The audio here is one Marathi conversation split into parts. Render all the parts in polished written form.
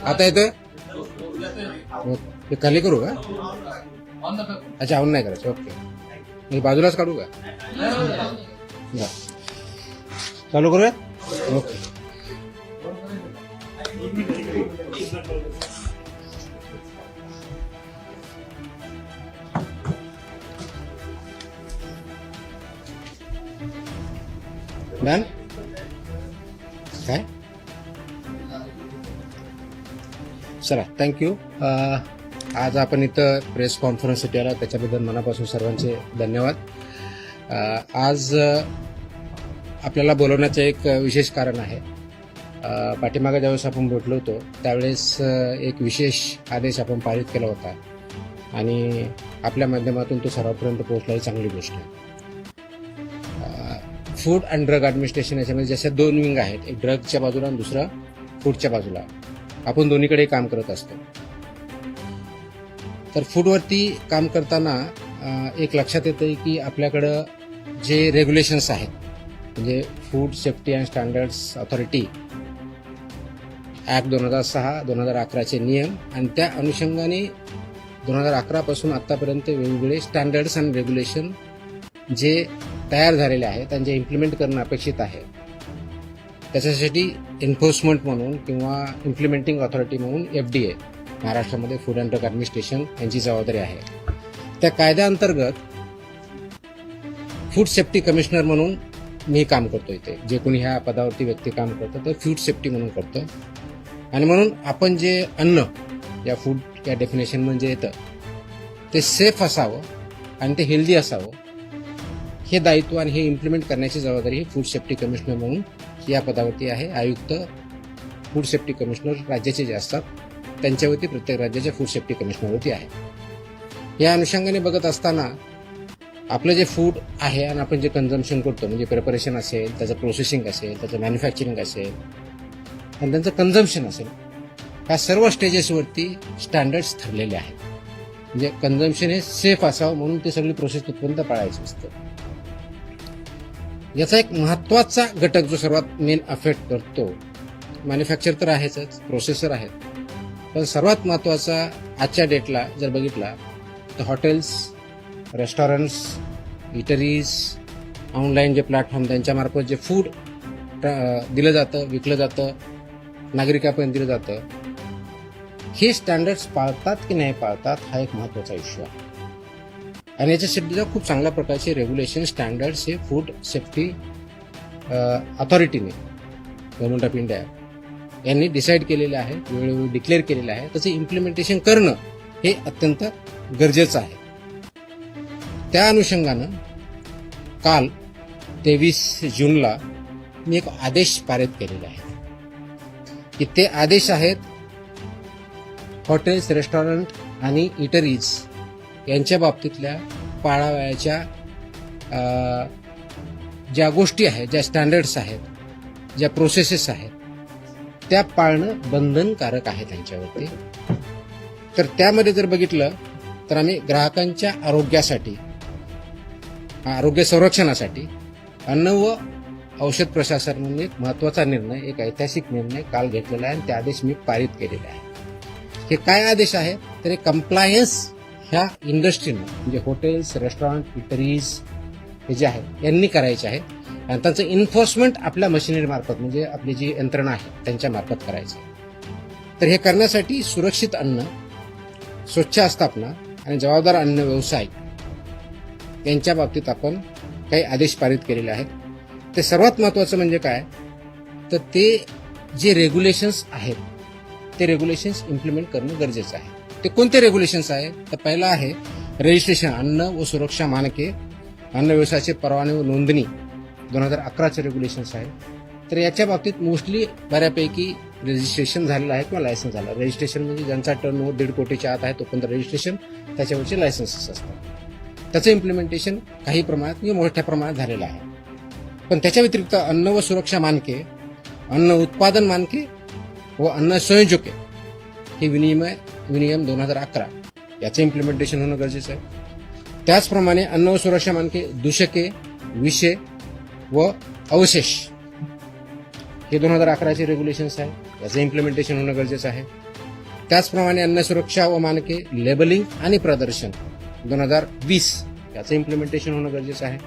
आता येतोय? हे खाली करू का? अच्छा, ऑन नाही करायचं. ओके, मी बाजूलाच काढू का? बरं. चालू करूया. ओके. डन. काय? चला, थँक्यू. आज आपण इथं प्रेस कॉन्फरन्ससाठी आला, त्याच्याबद्दल मनापासून सर्वांचे धन्यवाद. आज आपल्याला बोलवण्याचं एक विशेष कारण आहे. पाठीमागे ज्यावेळेस आपण भेटलो होतो त्यावेळेस एक विशेष आदेश आपण पारित केला होता आणि आपल्या माध्यमातून तो सर्वांपर्यंत पोहोचला, ही चांगली गोष्ट आहे. फूड अँड ड्रग ॲडमिनिस्ट्रेशन याच्यामध्ये जशा दोन विंग आहेत, एक ड्रगच्या बाजूला आणि दुसरा फूडच्या बाजूला. आपण दोन्हीकडे काम करत असतो. तर फूडवरती काम करताना एक लक्षात येतं की आपल्याकडं जे रेग्युलेशन्स आहेत, म्हणजे food safety and standards authority act 2006, 2011चे नियम आणि त्या अनुषंगाने 2011 पासून आत्तापर्यंत वेगवेगळे स्टँडर्ड्स आणि रेग्युलेशन जे तयार झालेले आहेत आणि जे इम्प्लिमेंट करणं अपेक्षित आहे, त्याच्यासाठी एन्फोर्समेंट म्हणून किंवा इम्प्लिमेंटिंग ऑथॉरिटी म्हणून FDA महाराष्ट्रामध्ये फूड अँड ड्रग ॲडमिनिस्ट्रेशन यांची जबाबदारी आहे. त्या कायद्याअंतर्गत फूड सेफ्टी कमिशनर म्हणून मी काम करतो. इथे जे कोणी ह्या पदावरती व्यक्ती काम करतं तर फूड सेफ्टी म्हणून करतो. आणि म्हणून आपण जे अन्न या फूड या डेफिनेशन म्हणजे येतं ते सेफ असावं आणि ते हेल्दी असावं, हे दायित्व आणि हे इम्प्लिमेंट करण्याची जबाबदारी ही फूड सेफ्टी कमिशनर म्हणून या पदावरती आहे. आयुक्त फूड सेफ्टी कमिशनर राज्याचे जे असतात त्यांच्यावरती प्रत्येक राज्याच्या फूड सेफ्टी कमिशनरवरती आहे. या अनुषंगाने बघत असताना आपलं जे फूड आहे आणि आपण जे कन्झम्पशन करतो, म्हणजे प्रिपरेशन असेल, त्याचं प्रोसेसिंग असेल, त्याचं मॅन्युफॅक्चरिंग असेल आणि त्यांचं कन्झम्पशन असेल, ह्या सर्व स्टेजेसवरती स्टँडर्ड्स ठरलेले आहेत. म्हणजे कन्झम्पशन हे सेफ असावं म्हणून ते सगळी प्रोसेस तिथपर्यंत पाळायची असतं. याचा एक महत्त्वाचा घटक जो सर्वात मेन अफेक्ट करतो, मॅन्युफॅक्चर तर आहेच, प्रोसेसर आहेत, पण सर्वात महत्त्वाचा आजच्या डेटला जर बघितला तर हॉटेल्स, रेस्टॉरंट्स, इटरीज, ऑनलाईन जे प्लॅटफॉर्म त्यांच्यामार्फत जे फूड दिलं जातं, विकलं जातं, नागरिकांपर्यंत दिलं जातं, हे स्टँडर्ड्स पाळतात की नाही पाळतात हा एक महत्त्वाचा इश्यू आहे. आणि याच्यासाठी खूप चांगल्या प्रकारचे रेग्युलेशन स्टँडर्ड्स हे फूड सेफ्टी ऑथॉरिटीने, गव्हर्नमेंट ऑफ इंडिया यांनी डिसाईड केलेले आहे, वेळोवेळी डिक्लेअर केलेलं आहे. त्याचं इम्प्लिमेंटेशन करणं हे अत्यंत गरजेचं आहे. त्या अनुषंगानं काल 23 जूनला मी एक आदेश पारित केलेला आहे की ते आदेश आहेत हॉटेल्स, रेस्टॉरंट आणि इटरीज यांच्या बाबतीतल्या पाळावयाच्या ज्या गोष्टी आहेत, ज्या स्टँडर्ड्स आहेत, ज्या प्रोसेसेस आहेत, त्या पाळणं बंधनकारक आहे त्यांच्यावरती. तर त्यामध्ये जर बघितलं तर आम्ही ग्राहकांच्या आरोग्यासाठी, आरोग्य संरक्षणासाठी अन्न व औषध प्रशासन म्हणून एक महत्त्वाचा निर्णय, एक ऐतिहासिक निर्णय काल घेतलेला आहे आणि ते आदेश मी पारित केलेले आहे. हे काय आदेश आहे तर हे कंप्लायन्स ह्या इंडस्ट्रीनं, म्हणजे हॉटेल्स, रेस्टॉरंट, इटरीज हे जे आहेत यांनी करायचे आहे आणि त्यांचं इन्फोर्समेंट आपल्या मशिनरी मार्फत, म्हणजे आपली जी यंत्रणा आहे त्यांच्या मार्फत करायचं आहे. तर हे करण्यासाठी सुरक्षित अन्न, स्वच्छ आस्थापना आणि जबाबदार अन्न व्यवसाय यांच्या बाबतीत आपण काही आदेश पारित केलेले आहेत. ते सर्वात महत्त्वाचं म्हणजे काय तर ते जे रेग्युलेशन्स आहेत ते रेग्युलेशन्स इम्प्लिमेंट करणं गरजेचं आहे. ते कोणते रेग्युलेशन्स आहेत तर पहिला आहे रजिस्ट्रेशन, अन्न व सुरक्षा मानके, अन्न व्यवसायाचे परवाने व नोंदणी 2011चे रेग्युलेशन्स आहे. तर याच्या बाबतीत मोस्टली बऱ्यापैकी रजिस्ट्रेशन झालेलं आहे किंवा लायसन्स झालं. रजिस्ट्रेशन म्हणजे ज्यांचा टर्नओव्हर 1.5 कोटीच्या आत आहे तोपर्यंत रजिस्ट्रेशन, त्याच्यावरचे लायसन्सेस असतात. त्याचं इम्प्लिमेंटेशन काही प्रमाणात किंवा मोठ्या प्रमाणात झालेलं आहे. पण त्याच्या व्यतिरिक्त अन्न व सुरक्षा मानके, अन्न उत्पादन मानके व अन्न संयोजके हे विनियम 2011 याचं इम्प्लिमेंटेशन होणं गरजेचं आहे. त्याचप्रमाणे अन्न व सुरक्षा मानके, दूषके, विषे व अवशेष हे 2011चे रेग्युलेशन्स आहे, याचं इम्प्लिमेंटेशन होणं गरजेचं आहे. त्याचप्रमाणे अन्न सुरक्षा व मानके लेबलिंग आणि प्रदर्शन 2020 याचं इम्प्लिमेंटेशन होणं गरजेचं आहे.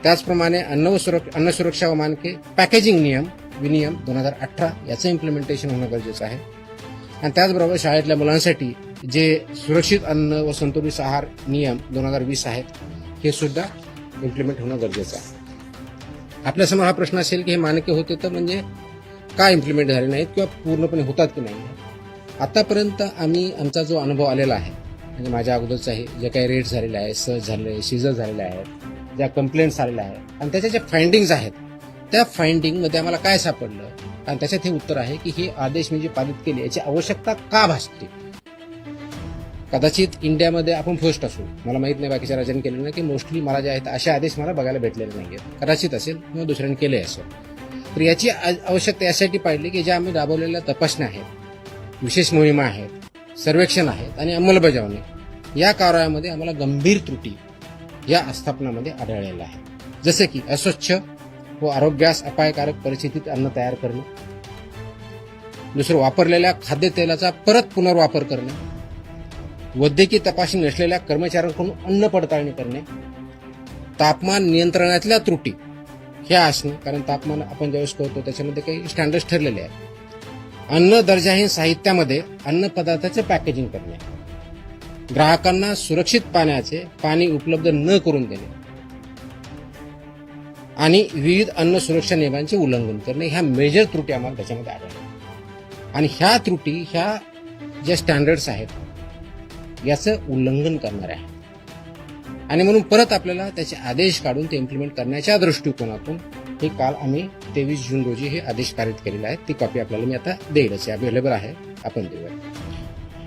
त्याचप्रमाणे अन्न सुरक्षा व मानके पॅकेजिंग विनियम 2018 याचं इम्प्लिमेंटेशन होणं गरजेचं आहे. आणि त्याचबरोबर शाळेतल्या मुलांसाठी जे सुरक्षित अन्न व संतुलित आहार नियम 2020 आहेत, हे सुद्धा इम्प्लिमेंट होणं गरजेचं आहे. आपल्यासमोर हा प्रश्न असेल की हे मानके होते तर म्हणजे का इम्प्लिमेंट झाले नाहीत किंवा पूर्णपणे होतात की नाही. आतापर्यंत आमचा जो अनुभव आलेला आहे, म्हणजे माझ्या अगोदरचा आहे, जे काही रेट्स झालेले आहेत, सर्च झालेले आहे, सीझर झालेले आहेत, ज्या कंप्लेंट्स आलेल्या आहेत आणि त्याच्या ज्या फाइंडिंग्ज आहेत, त्या फाइंडिंगमध्ये आम्हाला काय सापडलं आणि त्याच्यात हे उत्तर आहे की हे आदेश मी जे पारित केले याची आवश्यकता का भासते. कदाचित इंडियामध्ये आपण फर्स्ट असू, मला माहित नाही बाकीच्या राज्यांनी केलेलं नाही, की मोस्टली मला जे आहेत असे आदेश मला बघायला भेटलेले नाही आहेत. कदाचित असेल किंवा दुसऱ्यांनी केले असेल. तर याची आवश्यकता यासाठी पाहिली की ज्या आम्ही राबवलेल्या तपासण्या आहेत, विशेष मोहिमा आहेत, सर्वेक्षण आहेत आणि अंमलबजावणी या कार्यामध्ये आम्हाला गंभीर त्रुटी या आस्थापनामध्ये आढळलेल्या आहे. जसे की अस्वच्छ व आरोग्यास अपायकारक परिस्थितीत अन्न तयार करणे, दुसरं वापरलेल्या खाद्यतेलाचा परत पुनर्वापर करणे, वैद्यकीय तपासणी नसलेल्या कर्मचाऱ्यांकडून अन्न पडताळणी करणे, तापमान नियंत्रणातल्या त्रुटी ह्या असणे, कारण तापमान आपण ज्यावेळेस करतो त्याच्यामध्ये काही स्टँडर्ड्स ठरलेले आहेत. अन्न दर्जाहीन साहित्यामध्ये अन्न पदार्थाचे पॅकेजिंग करणे, ग्राहकांना सुरक्षित पाणी उपलब्ध न करून देणे आणि विविध अन्न सुरक्षा नियमांचे उल्लंघन करणे, ह्या मेजर त्रुटी आम्हाला त्याच्यामध्ये आढळल्या. आणि ह्या त्रुटी ह्या ज्या स्टँडर्ड्स आहेत याचं उल्लंघन करणार आहे. आणि म्हणून परत आपल्याला त्याचे आदेश काढून ते इम्प्लिमेंट करण्याच्या दृष्टिकोनातून हे काल आम्ही 23 जून रोजी हे आदेश पारित केलेले आहेत. ती कॉपी आपल्याला मी आता देईलच, अवेलेबल आहे, आपण देऊया.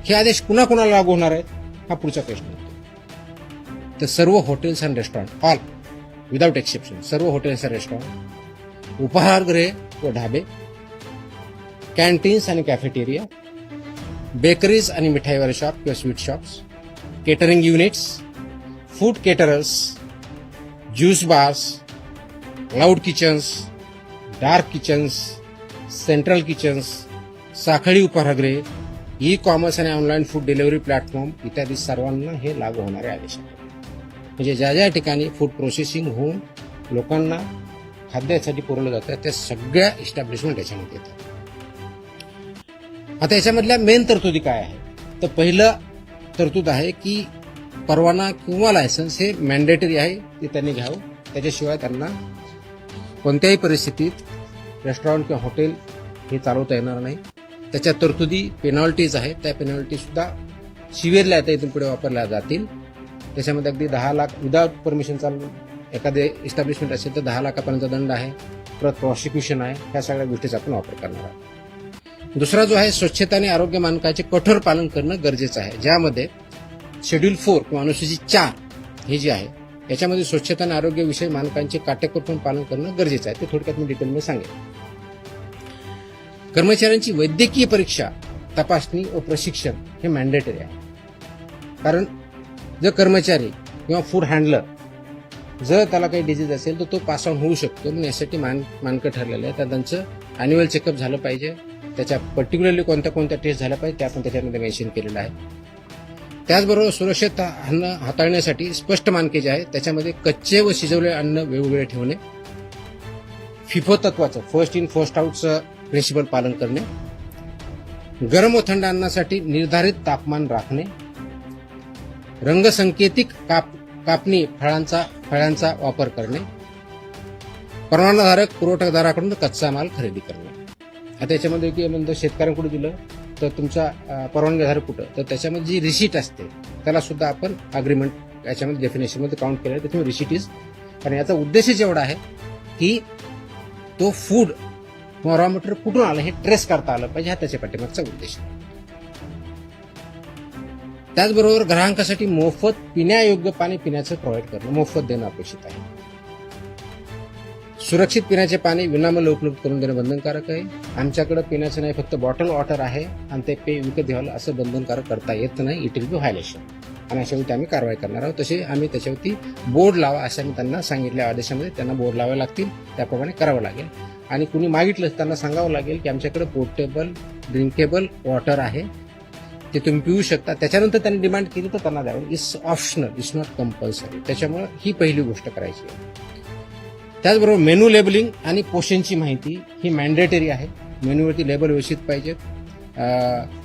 हे आदेश कुणाकुणाला लागू होणार आहेत हा पुढचा प्रश्न होतो. तर सर्व hotels and restaurant, all without exception, सर्व हॉटेल्स अँड रेस्टॉरंट, उपहारगृहे व ढाबे, कॅन्टीन्स आणि कॅफेटेरिया, बेकरीज आणि मिठाईवाले शॉप किंवा sweet shops, catering units, food caterers, juice bars, cloud kitchens, dark kitchens, central kitchens, साखळी उपहारगृहे, ई कॉमर्स आणि ऑनलाईन फूड डिलिव्हरी प्लॅटफॉर्म इत्यादी सर्वांना हे लागू होणारे आदेश आहेत. म्हणजे ज्या ज्या ठिकाणी फूड प्रोसेसिंग होऊन लोकांना खाद्यासाठी पुरवलं जातं त्या सगळ्या इस्टॅब्लिशमेंट याच्यामध्ये येतात. आता याच्यामधल्या मेन तरतुदी काय आहे, तर पहिलं तरतूद आहे की परवाना किंवा लायसन्स हे मॅन्डेटरी आहे, ते त्यांनी घ्यावं. त्याच्याशिवाय त्यांना कोणत्याही परिस्थितीत रेस्टॉरंट किंवा हॉटेल हे चालवता येणार नाही. त्याच्या तरतुदी पेनॉल्टीज आहेत, त्या पेनॉल्टी सुद्धा शिवेरल्या आता इथून पुढे वापरल्या जातील. त्याच्यामध्ये अगदी 10 लाख विदाउट परमिशन चालू एखादे इस्टॅब्लिशमेंट असेल तर 10 लाखापर्यंत दंड आहे, परत प्रॉसिक्युशन आहे. ह्या सगळ्या गोष्टीचा आपण वापर करणार आहोत. दुसरा जो आहे, स्वच्छता आणि आरोग्य मानकाचे कठोर पालन करणं गरजेचं आहे, ज्यामध्ये शेड्यूल 4 किंवा अनुसूची 4 हे जे आहे याच्यामध्ये स्वच्छता आणि आरोग्य विषयी मानकांचे काटेकोरपणे पालन करणं गरजेचं आहे. ते थोडक्यात मी डिटेलमध्ये सांगेन. कर्मचाऱ्यांची वैद्यकीय परीक्षा, तपासणी व प्रशिक्षण हे मॅन्डेटरी आहे. कारण जर कर्मचारी किंवा फूड हँडलर जर त्याला काही डिजीज असेल तर तो पास ऑन होऊ शकतो. म्हणून यासाठी मानकं ठरलेलं आहे. तर त्यांचं अॅन्युअल चेकअप झालं पाहिजे, त्याच्या पर्टिक्युलरली कोणत्या कोणत्या टेस्ट झाल्या पाहिजे ते आपण त्याच्यामध्ये मेन्शन केलेलं आहे. त्याचबरोबर सुरक्षित अन्न हाताळण्यासाठी स्पष्ट मानके जे आहेत त्याच्यामध्ये कच्चे व शिजवलेले अन्न वेगवेगळे ठेवणे, फिफो तत्वाचं फर्स्ट इन फर्स्ट आउटचं प्रिन्सिपल पालन करणे, गरम व थंड अन्नासाठी निर्धारित तापमान राखणे, रंगसंकेतिक कापणी फळांचा वापर करणे, परवानाधारक पुरवठादाराकडून कच्चा माल खरेदी करणे. आता याच्यामध्ये की म्हणजे शेतकऱ्यांकडे दिलं तर तुमचा परवानगीधारक कुठं, तर त्याच्यामध्ये जी रिसीट असते त्याला सुद्धा आपण अग्रीमेंट याच्यामध्ये डेफिनेशनमध्ये काउंट केलं आहे. त्याच्यामुळे रिसीट इज, कारण याचा उद्देशच एवढा आहे की तो फूड किंवा रॉ मटेरियल कुठून आलं हे ट्रेस करता आलं पाहिजे, हा त्याच्या पाठीमागचा उद्देश आहे. त्याचबरोबर ग्राहकांसाठी मोफत पिण्यायोग्य पाणी पिण्याचं प्रोव्हाइड करणं, मोफत देणं अपेक्षित आहे. सुरक्षित पिण्याचे पाणी विनामूल्य उपलब्ध करून देणं बंधनकारक आहे. आमच्याकडे पिण्याचं नाही, फक्त बॉटल वॉटर आहे आणि ते पे विकत घ्यावं असं बंधनकारक करता येत नाही. It will be violation. आणि अशावरती आम्ही कारवाई करणार आहोत. तसे आम्ही त्याच्यावरती बोर्ड लावा असं आम्ही त्यांना सांगितल्या आदेशामध्ये. त्यांना बोर्ड लावावे लागतील, त्याप्रमाणे करावं लागेल. आणि कुणी मागितलं त्यांना सांगावं लागेल की आमच्याकडे पोर्टेबल ड्रिंकेबल वॉटर आहे, ते तुम्ही पिऊ शकता. त्याच्यानंतर त्यांनी डिमांड केली तर त्यांना द्यावं. It's optional, it's not compulsory. त्याच्यामुळे ही पहिली गोष्ट करायची आहे. त्याचबरोबर मेनू लेबलिंग आणि पोषणची माहिती ही मॅन्डेटरी आहे. मेन्यूवरती लेबल व्यवस्थित पाहिजेत,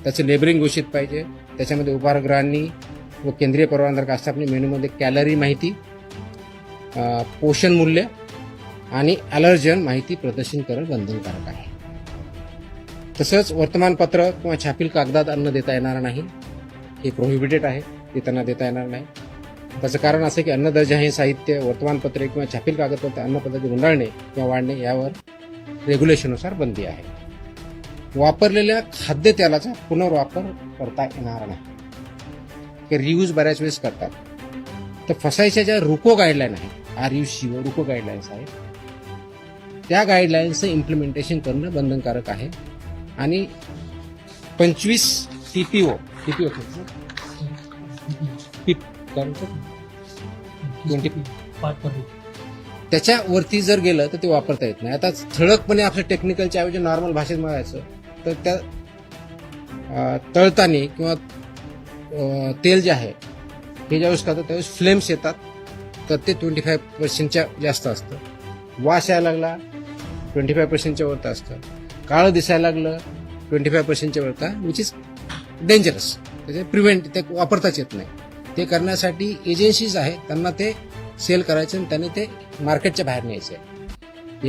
त्याचं लेबलिंग व्यवस्थित पाहिजे. त्याच्यामध्ये उपाहारगृहांनी व केंद्रीय परवानधारक आस्थापने मेनूमध्ये कॅलरी माहिती, पोषण मूल्य आणि अलर्जन माहिती प्रदर्शन करणं बंधनकारक आहे. तसंच वर्तमानपत्र किंवा छापील कागदात अन्न देता येणार नाही, हे प्रोहिबिटेड आहे, ते त्यांना देता येणार नाही. त्याचं कारण असं की अन्न दर्जा हे साहित्य वर्तमानपत्रे किंवा छापील कागदपत्र अन्नपदार्थ गुंडाळणे किंवा वाढणे यावर रेग्युलेशननुसार बंदी आहे. वापरलेल्या खाद्यतेलाचा पुनर्वापर करता येणार नाही, की रियूज बऱ्याच वेळेस करतात. तर फसायच्या ज्या रुको गाईडलाईन आहेत, RUC रुको गाईडलाईन्स आहेत, त्या गाईडलाईन्सचं इम्प्लिमेंटेशन करणं बंधनकारक आहे. आणि 25 TPO त्याच्यावरती जर गेलं तर ते वापरता येत नाही. आता ठळकपणे आपलं टेक्निकलच्या ऐवजी नॉर्मल भाषेत म्हणायचं तर त्या तळतानी किंवा तेल जे आहे हे ज्यावेळेस खातं त्यावेळेस फ्लेम्स येतात, तर ते 25% जास्त असतं. वास यायला लागला 25% वरता असतं. काळं दिसायला लागलं 25% वरता, विच इज डेंजरस. त्याचे प्रिव्हेंट ते वापरताच येत नाही. ते करण्यासाठी एजन्सीज आहेत, त्यांना ते सेल करायचं आणि त्याने ते मार्केटच्या बाहेर न्यायचं आहे.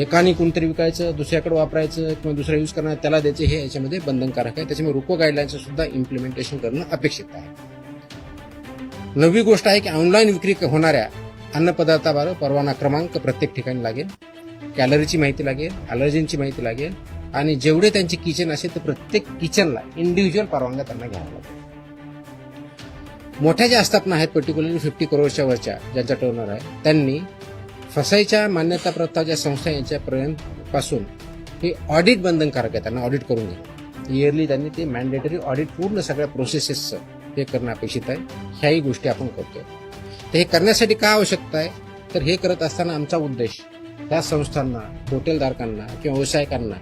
एकाने कोणतरी विकायचं, दुसऱ्याकडे वापरायचं किंवा दुसरा यूज करणार त्याला द्यायचे, हे याच्यामध्ये बंधनकारक आहे. त्याच्यामुळे रुको गाईडलाईनचं सुद्धा इम्प्लिमेंटेशन करणं अपेक्षित आहे. नवी गोष्ट आहे की ऑनलाईन विक्री होणाऱ्या अन्नपदार्थावर परवाना क्रमांक प्रत्येक ठिकाणी लागेल, कॅलरीची माहिती लागेल, अलर्जींची माहिती लागेल आणि जेवढे त्यांचे किचन असेल तर प्रत्येक किचनला इंडिव्हिज्युअल परवानग्या त्यांना घ्यावा लागेल. मोठ्या ज्या आस्थापना आहेत, पर्टिक्युलरली 50 करोडच्या वरच्या ज्यांचा टर्नओव्हर आहे, त्यांनी फसाईच्या मान्यताप्राप्त ज्या संस्था यांच्यापर्यंत पासून हे ऑडिट बंधनकारक आहे, त्यांना ऑडिट करून घ्या. इयरली त्यांनी ते मॅन्डेटरी ऑडिट पूर्ण सगळ्या प्रोसेसेसचं हे करणं अपेक्षित आहे. ह्याही गोष्टी आपण करतोय. तर हे करण्यासाठी काय आवश्यकता आहे, तर हे करत असताना आमचा उद्देश त्या संस्थांना, हॉटेलधारकांना किंवा व्यावसायिकांना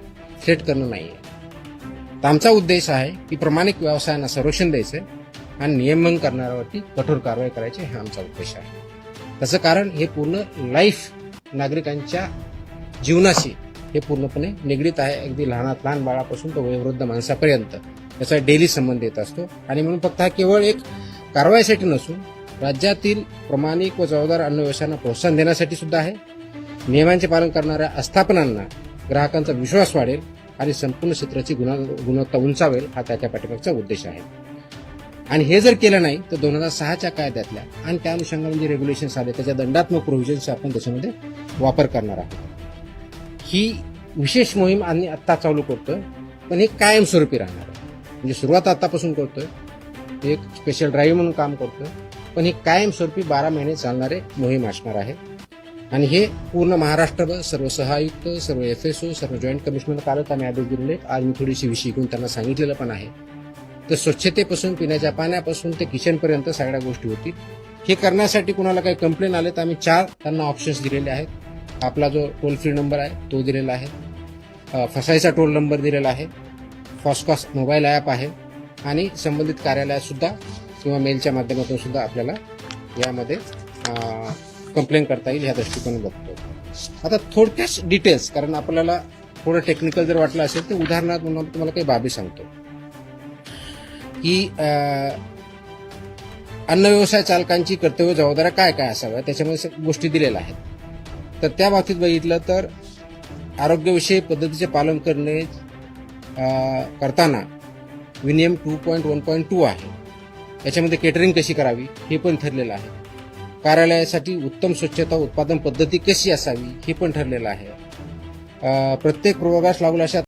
थ्रेट करणं नाही आहे. तर आमचा उद्देश आहे की प्रामाणिक व्यवसायांना संरक्षण द्यायचं आणि नियमन करणाऱ्यावरती कठोर कारवाई करायची, हा आमचा उद्देश आहे. त्याचं कारण हे पूर्ण लाईफ नागरिकांच्या जीवनाशी हे पूर्णपणे निगडीत आहे. अगदी लहान बाळापासून तर वयोवृद्ध माणसापर्यंत याचा डेली संबंध येत असतो. आणि म्हणून फक्त हा केवळ एक कारवाईसाठी नसून राज्यातील प्रामाणिक व जबाबदार अन्न व्यवसायांना प्रोत्साहन देण्यासाठी सुद्धा आहे. नियमांचे पालन करणाऱ्या आस्थापनांना ग्राहकांचा विश्वास वाढेल आणि संपूर्ण क्षेत्राची गुणवत्ता उंचावेल, हा त्याच्या पाठीमागचा उद्देश आहे. आणि हे जर केलं नाही तर 2006च्या कायद्यातल्या आणि त्या अनुषंगाने जे रेग्युलेशन्स आले त्याच्या दंडात्मक प्रोव्हिजन्स आपण त्याच्यामध्ये वापर करणार आहोत. ही विशेष मोहीम आम्ही आत्ता चालू करतोय, पण हे कायमस्वरूपी राहणार आहे. म्हणजे सुरुवात आतापासून करतोय, एक स्पेशल ड्राईव्ह म्हणून काम करतोय, पण ही कायमस्वरूपी 12 महिने चालणारे मोहीम असणार आहे. आणि हे पूर्ण महाराष्ट्रभर सर्व सहायुक्त, सर्व FSO, सर्व जॉईंट कमिशनर कालच आम्ही आदेश दिलेले. आज मी थोडीशी विषय घेऊन त्यांना सांगितलेलं पण आहे. तर स्वच्छतेपासून पिण्याच्या पाण्यापासून ते किचनपर्यंत सगळ्या गोष्टी होतील. हे करण्यासाठी कुणाला काही कंप्लेंट आले तर आम्ही 4 त्यांना ऑप्शन्स दिलेले आहेत. आपला जो टोल फ्री नंबर आहे तो दिलेला आहे, फसाईचा टोल नंबर दिलेला आहे, फॉस्कॉस मोबाईल ॲप आहे आणि संबंधित कार्यालयात सुद्धा किंवा मेलच्या माध्यमातून सुद्धा आपल्याला यामध्ये कंप्लेंट करता येईल, ह्या दृष्टिकोन बघतो. आता थोडक्याच डिटेल्स, कारण आपल्याला थोडं टेक्निकल जर वाटलं असेल तर उदाहरणार्थ म्हणून तुम्हाला काही बाबी सांगतो की अन्न व्यवसाय चालकांची कर्तव्य जबाबदाऱ्या काय काय असाव्या, त्याच्यामध्ये गोष्टी दिलेल्या आहेत. तर त्या बाबतीत बघितलं तर आरोग्यविषयक पद्धतीचे पालन करणे करताना विनियम 2.1.2 आहे. याच्यामध्ये केटरिंग कशी करावी हे पण ठरलेलं आहे. कार्यालयासाठी उत्तम स्वच्छता उत्पादन पद्धती कशी असावी हे पण ठरलेलं आहे. प्रत्येक प्रयोगास लागू अशा